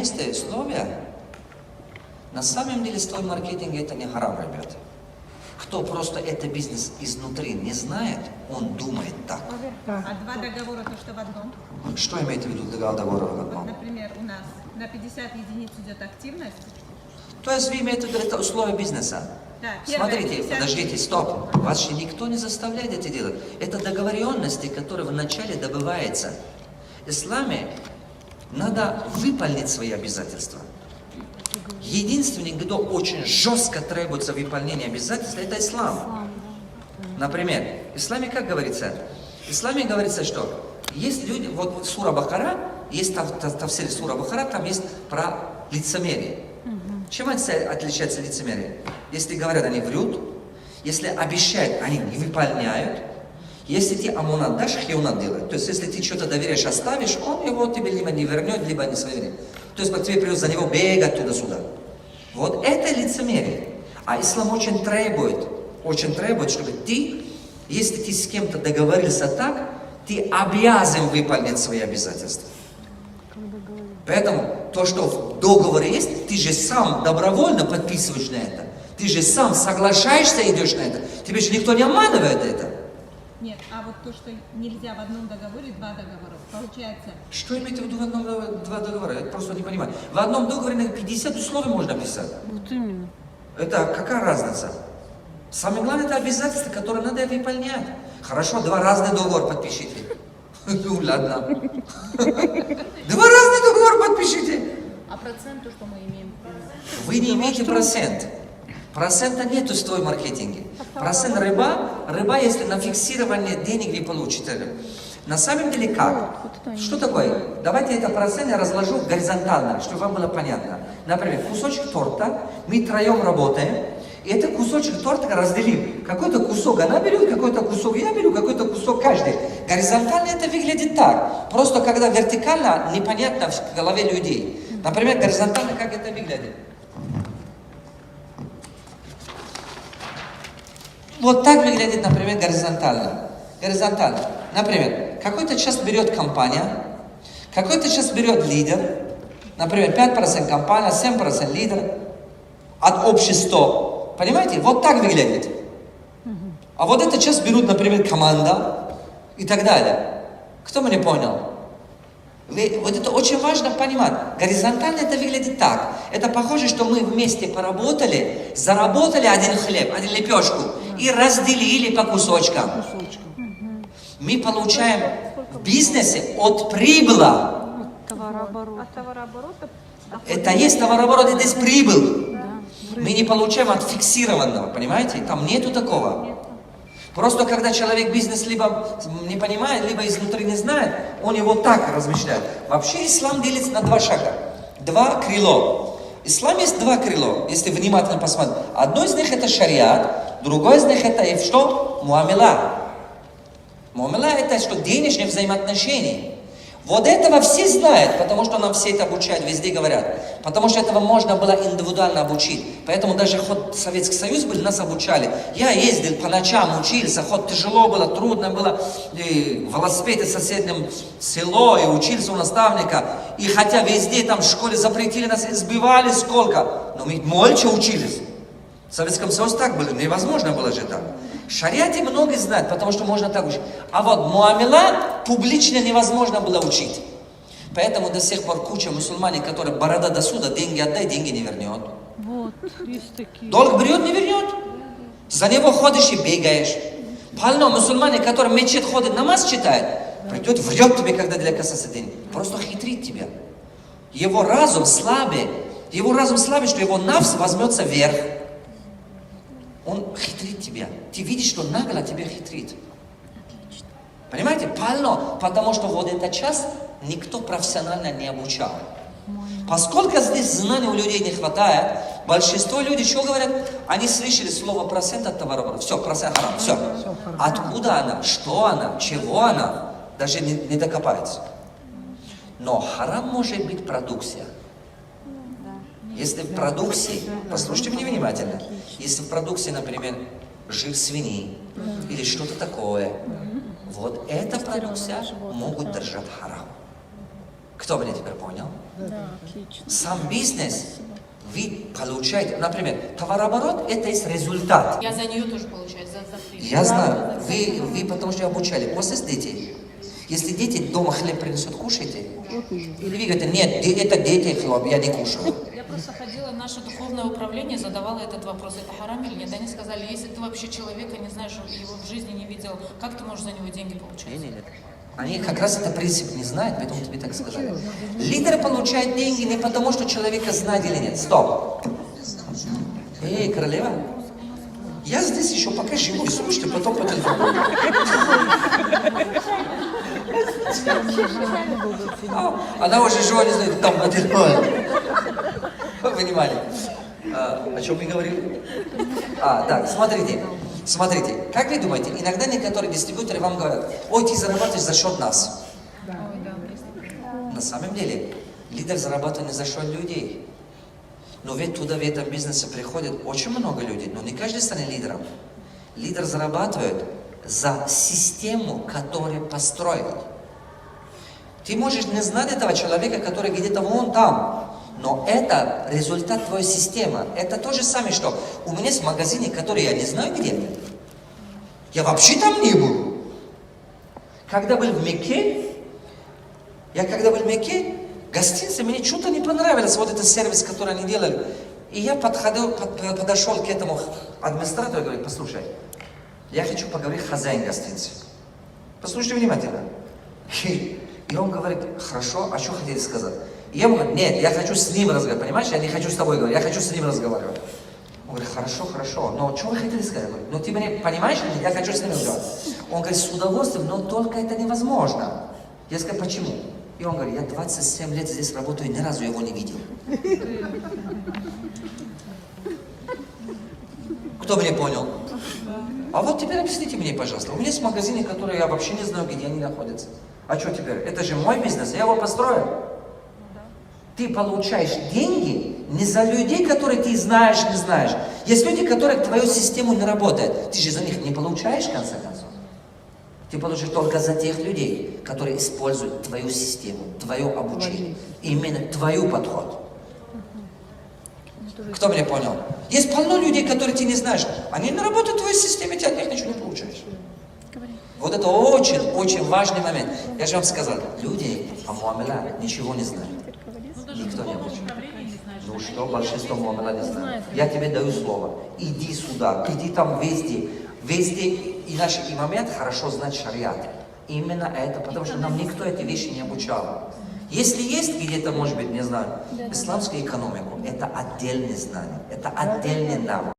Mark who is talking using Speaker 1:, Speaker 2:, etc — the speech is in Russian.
Speaker 1: месте условия. На самом деле стоит маркетинга это не харам, ребята. Кто просто это бизнес изнутри не знает, он думает так.
Speaker 2: А два договора то, что в одном?
Speaker 1: Что имеете в виду договор в одном?
Speaker 2: Вот, например, у нас на 50 единиц идет активность.
Speaker 1: То есть вы имеете в виду это условия бизнеса?
Speaker 2: Да,
Speaker 1: Смотрите,
Speaker 2: 50...
Speaker 1: подождите, стоп. Вас же никто не заставляет это делать. Это договоренности, которые вначале добываются. В исламе надо выполнить свои обязательства. Единственный, кто очень жестко требуется выполнения обязательств, это ислам. Например, в исламе как говорится? В исламе говорится, что есть люди, вот сура Бахара, есть тавсир сура Бахара, там есть про лицемерие. Чем отличается лицемерие? Если говорят, они врут, если обещают, они не выполняют, если ты амунат дашь, хиунат делает. То есть, если ты что-то доверяешь, оставишь, он его тебе либо не вернет, либо не своевременно. То есть, тебе придется за него бегать туда-сюда. Вот это лицемерие. А ислам очень требует, чтобы ты, если ты с кем-то договорился так, ты обязан выполнить свои обязательства. Поэтому то, что в договоре есть, ты же сам добровольно подписываешь на это. Ты же сам соглашаешься, идешь на это. Тебе же никто не обманывает это.
Speaker 2: Нет, а вот то, что нельзя в одном договоре два договора, получается...
Speaker 1: Что имеете в виду в одном два договора? Я просто не понимаю. В одном договоре на 50 условий можно писать.
Speaker 3: Вот именно.
Speaker 1: Это какая разница? Самое главное, это обязательства, которые надо выполнять. Хорошо, два разных договора подпишите. Ну, ладно. Два разных договора подпишите.
Speaker 4: А процент, то, что мы имеем?
Speaker 1: Вы не имеете процент. Процента нету в твоем маркетинге. Процент рыба, если на фиксирование денег вы получите. На самом деле как? Что такое? Давайте это процент я разложу горизонтально, чтобы вам было понятно. Например, кусочек торта, мы троем работаем, и этот кусочек торта разделим. Какой-то кусок она берет, какой-то кусок я беру, какой-то кусок каждый. Горизонтально это выглядит так. Просто когда вертикально, непонятно в голове людей. Например, горизонтально как это выглядит. Вот так выглядит, например, горизонтально. Горизонтально. Например, какой-то часть берет компания, какой-то часть берет лидер, например, 5% компания, 7% лидер от общества. Понимаете? Вот так выглядит. А вот эту часть берут, например, команда и так далее. Кто меня понял? Вот это очень важно понимать. Горизонтально это выглядит так. Это похоже, что мы вместе поработали, заработали один хлеб, один лепешку и разделили по кусочкам. Мы получаем в бизнесе от прибыла.
Speaker 3: Товарооборот.
Speaker 1: Это есть товарооборот, это есть прибыль. Мы не получаем от фиксированного, понимаете? Там нету такого. Просто когда человек бизнес либо не понимает, либо изнутри не знает, он его так размышляет. Вообще ислам делится на два шага, два крыла. Ислам есть два крыла, если внимательно посмотреть. Одно из них это шариат, другое из них это что? Муамила. Муамила это что? Денежные взаимоотношения. Вот этого все знают, потому что нам все это обучают, везде говорят. Потому что этого можно было индивидуально обучить. Поэтому даже хоть Советский Союз был, нас обучали. Я ездил по ночам, учился, хоть тяжело было, трудно было. И велосипеды в соседнем село, и учился у наставника. И хотя везде там в школе запретили нас, избивали сколько. Но мы молча учились. В Советском Союзе так было, невозможно было же так. В шариате многие знают, потому что можно так учить. А вот муамила публично невозможно было учить. Поэтому до сих пор куча мусульмане, которые борода до суда, деньги отдай, деньги не вернет.
Speaker 3: Вот, есть такие.
Speaker 1: Долг берет, не вернет. За него ходишь и бегаешь. Полно мусульмане, которые в мечеть ходят, намаз читает, придет, врет тебе, когда для касаться денег. Просто хитрит тебя. Его разум слабее, что его нафс возьмется вверх. Он хитрит тебя. Ты видишь, что нагло тебя хитрит. Понимаете? Полно. Потому что вот эта часть никто профессионально не обучал. Поскольку здесь знаний у людей не хватает, большинство людей что говорят? Они слышали слово процент от товарооборота. Все, процент харам. Все. Откуда она? Что она? Чего она? Даже не докопаются. Но харам может быть продукция. Если в продукции, послушайте меня внимательно, если в продукции, например, жир свиньи или что-то такое, вот эта продукция могут держать харам. К Кто меня теперь понял?
Speaker 3: Да, отлично.
Speaker 1: Сам бизнес, вы получаете, например, товарооборот – это есть результат.
Speaker 4: Я за нее тоже получаю, за прибыль.
Speaker 1: Я знаю, вы потому что обучали. У вас есть дети? Если дети дома хлеб принесут, кушайте. Или вы говорите, нет, это дети хлеб, я не кушаю.
Speaker 4: Я просто ходила в наше духовное управление, задавала этот вопрос, это харам или нет? Они сказали, если ты вообще человека не знаешь, его в жизни не видел, как ты можешь за него деньги получать?
Speaker 1: Нет. Они как раз этот принцип не знают, поэтому тебе так сказали. Лидер получает деньги не потому, что человека знает или нет. Стоп. Эй, королева, я здесь еще пока живу, и слушайте, потом по телефону. Она уже живет, не знает, там на телефоне. Вы понимали? О чем мы говорили? Так, смотрите, как вы думаете, иногда некоторые дистрибьюторы вам говорят, ой, ты зарабатываешь за счет нас. На самом деле, лидер зарабатывает не за счет людей. Но ведь туда, в этом бизнесе приходит очень много людей, но не каждый станет лидером. Лидер зарабатывает за систему, которую построил. Ты можешь не знать этого человека, который где-то вон там, но это результат твоей системы. Это то же самое, что у меня есть магазины, которые я не знаю где. Я вообще там не был. Когда был в Мекке, гостиница, мне что-то не понравилось, вот этот сервис, который они делали. И я подошел к этому администратору и говорю, послушай, я хочу поговорить с хозяином гостиницы. Послушайте внимательно. И он говорит, хорошо, а что хотели сказать? И я ему говорю, нет, я хочу с ним разговаривать, понимаешь? Я не хочу с тобой говорить, я хочу с ним разговаривать. Он говорит, хорошо, но что вы хотели сказать? Я говорю, ну ты меня понимаешь, я хочу с ним разговаривать. Он говорит, с удовольствием, но только это невозможно. Я сказал, почему? И он говорит, я 27 лет здесь работаю, ни разу его не видел. Кто меня понял? А вот теперь объясните мне, пожалуйста. У меня есть магазины, которые я вообще не знаю, где они находятся. А что теперь? Это же мой бизнес, я его построю. Ты получаешь деньги не за людей, которые ты знаешь, не знаешь. Есть люди, которые в твою систему не работают. Ты же за них не получаешь, в конце концов. Ты получишь только за тех людей, которые используют твою систему, твое обучение. Именно твой подход. Кто меня понял? Есть полно людей, которые ты не знаешь. Они не работают в твоей системе, ты от них ничего не получаешь. Вот это очень важный момент. Я же вам сказал, люди о муамеля ничего не знают. Никто не обучен. Ну что, большинство муамеля не знает. Я тебе даю слово. Иди сюда, иди там везде. Везде и наши имамят хорошо знают шариат. Именно это, потому что нам никто эти вещи не обучал. Если есть где-то, может быть, не знаю, исламскую экономику, это отдельное знание, это отдельный навык.